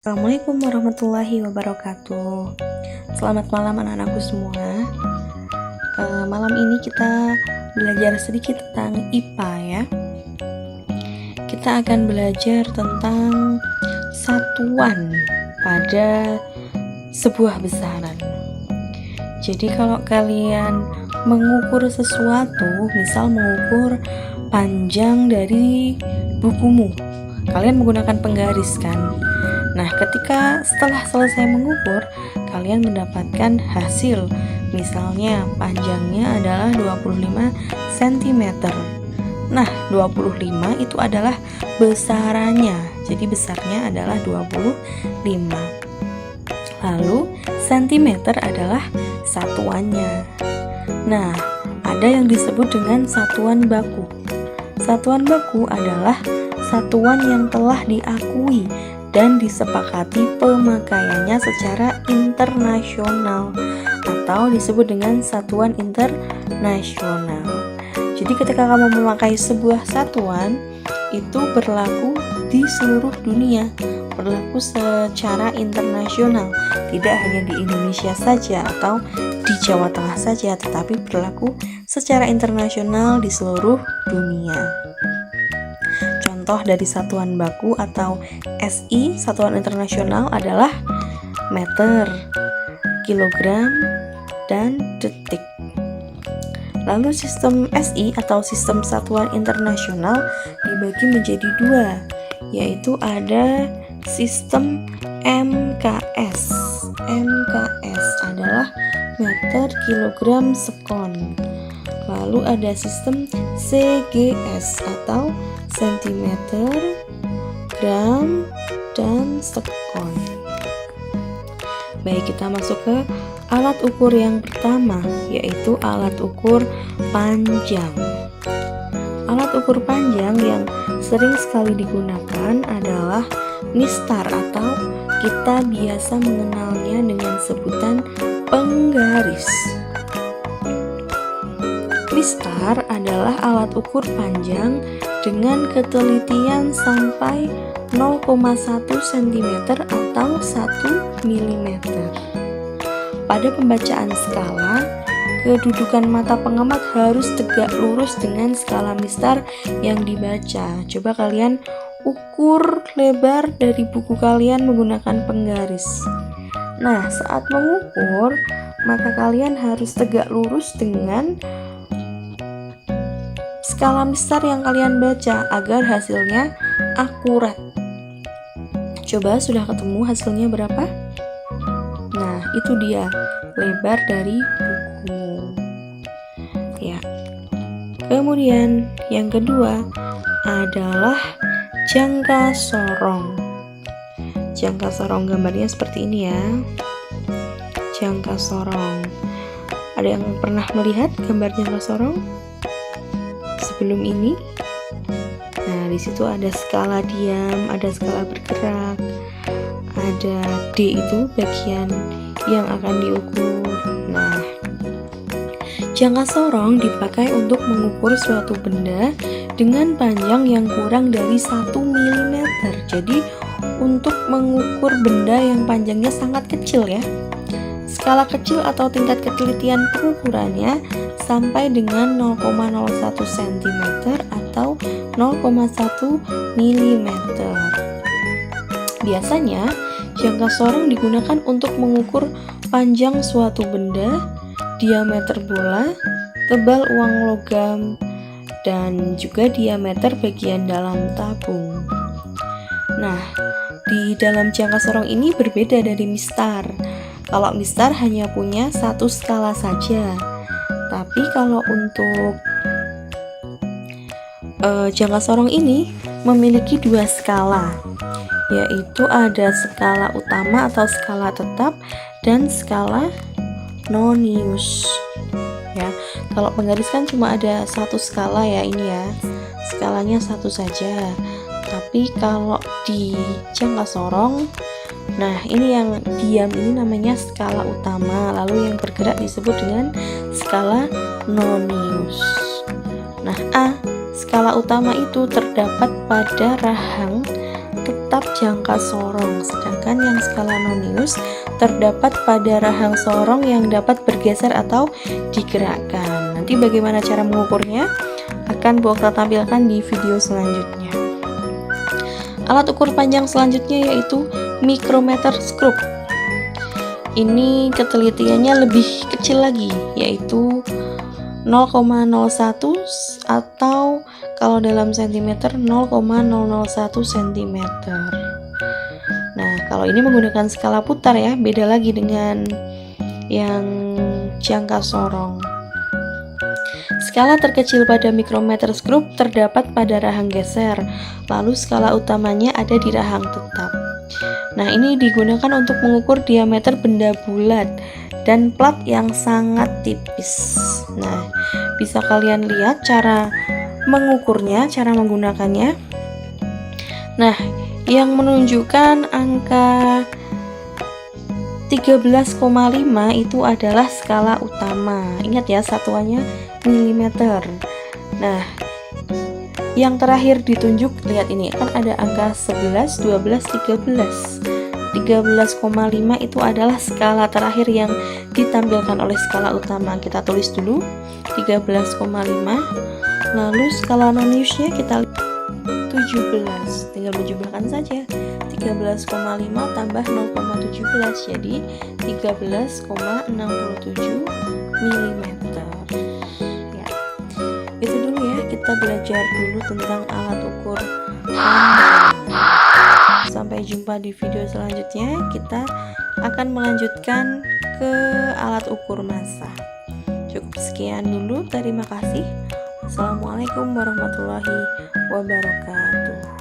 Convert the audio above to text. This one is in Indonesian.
Assalamualaikum warahmatullahi wabarakatuh. Selamat malam anak-anakku semua. Malam ini kita belajar sedikit tentang IPA ya. Kita akan belajar tentang satuan pada sebuah besaran. Jadi kalau kalian mengukur sesuatu, misal mengukur panjang dari bukumu, kalian menggunakan penggaris kan? Nah, setelah selesai mengukur, kalian mendapatkan hasil. Misalnya, panjangnya adalah 25 cm. Nah, 25 itu adalah besarannya. Jadi, besarnya adalah 25. Lalu, cm adalah satuannya. Nah, ada yang disebut dengan satuan baku. Satuan baku adalah satuan yang telah diakui dan disepakati pemakaiannya secara internasional atau disebut dengan satuan internasional. Jadi ketika kamu memakai sebuah satuan, itu berlaku di seluruh dunia, berlaku secara internasional, tidak hanya di Indonesia saja atau di Jawa Tengah saja, tetapi berlaku secara internasional di seluruh dunia. Contoh dari satuan baku atau SI, satuan internasional adalah meter, kilogram, dan detik. Lalu sistem SI atau sistem satuan internasional dibagi menjadi dua, yaitu ada sistem MKS. MKS adalah meter, kilogram, sekon. Lalu ada sistem CGS atau sentimeter, gram, dan sekon. Baik, kita masuk ke alat ukur yang pertama, yaitu alat ukur panjang. Alat ukur panjang yang sering sekali digunakan adalah mistar atau kita biasa mengenalnya dengan sebutan penggaris. Mistar adalah alat ukur panjang dengan ketelitian sampai 0,1 cm atau 1 mm. Pada pembacaan skala, kedudukan mata pengamat harus tegak lurus dengan skala mistar yang dibaca. Coba kalian ukur lebar dari buku kalian menggunakan penggaris. Nah, saat mengukur, maka kalian harus tegak lurus dengan skala mistar yang kalian baca agar hasilnya akurat. Coba sudah ketemu hasilnya berapa? Nah, itu dia lebar dari bukumu. Ya. Kemudian yang kedua adalah jangka sorong. Jangka sorong gambarnya seperti ini ya. Jangka sorong. Ada yang pernah melihat gambar jangka sorong sebelum ini? Nah, di situ ada skala diam, ada skala bergerak, ada D itu bagian yang akan diukur. Nah, jangka sorong dipakai untuk mengukur suatu benda dengan panjang yang kurang dari 1 mm. Jadi, untuk mengukur benda yang panjangnya sangat kecil ya. Skala kecil atau tingkat ketelitian pengukurannya sampai dengan 0,01 cm atau 0,1 mm. Biasanya, jangka sorong digunakan untuk mengukur panjang suatu benda, diameter bola, tebal uang logam, dan juga diameter bagian dalam tabung. Nah, di dalam jangka sorong ini berbeda dari mistar. Kalau mistar hanya punya satu skala saja. Tapi kalau untuk jangka sorong ini memiliki dua skala, yaitu ada skala utama atau skala tetap dan skala nonius. Ya, kalau penggaris kan cuma ada satu skala ya ini ya, skalanya satu saja. Tapi kalau di jangka sorong, nah ini yang diam ini namanya skala utama, lalu yang bergerak disebut dengan skala nonius. Nah, skala utama itu terdapat pada rahang tetap jangka sorong, sedangkan yang skala nonius terdapat pada rahang sorong yang dapat bergeser atau digerakkan. Nanti bagaimana cara mengukurnya akan Bu Okta tampilkan di video selanjutnya. Alat ukur panjang selanjutnya yaitu micrometer screw. Ini ketelitiannya lebih kecil lagi, yaitu 0,01 atau kalau dalam cm 0,001 cm. Nah, kalau ini menggunakan skala putar ya, beda lagi dengan yang jangka sorong. Skala terkecil pada micrometer screw terdapat pada rahang geser, lalu skala utamanya ada di rahang tetap. Nah, ini digunakan untuk mengukur diameter benda bulat dan plat yang sangat tipis. Nah, bisa kalian lihat cara mengukurnya, cara menggunakannya. Nah, yang menunjukkan angka 13,5 itu adalah skala utama. Ingat ya, satuannya milimeter. Nah, yang terakhir ditunjuk, lihat ini kan ada angka 11, 12, 13. 13,5 itu adalah skala terakhir yang ditampilkan oleh skala utama. Kita tulis dulu 13,5. Lalu skala noniusnya kita 17. Tinggal menjumlahkan saja. 13,5 tambah 0,17 jadi 13,67 mm. Ya. Itu dulu ya, kita belajar dulu tentang alat ukur panjang. Sampai jumpa di video selanjutnya. Kita akan melanjutkan ke alat ukur massa. Cukup sekian dulu, terima kasih. Assalamualaikum warahmatullahi wabarakatuh.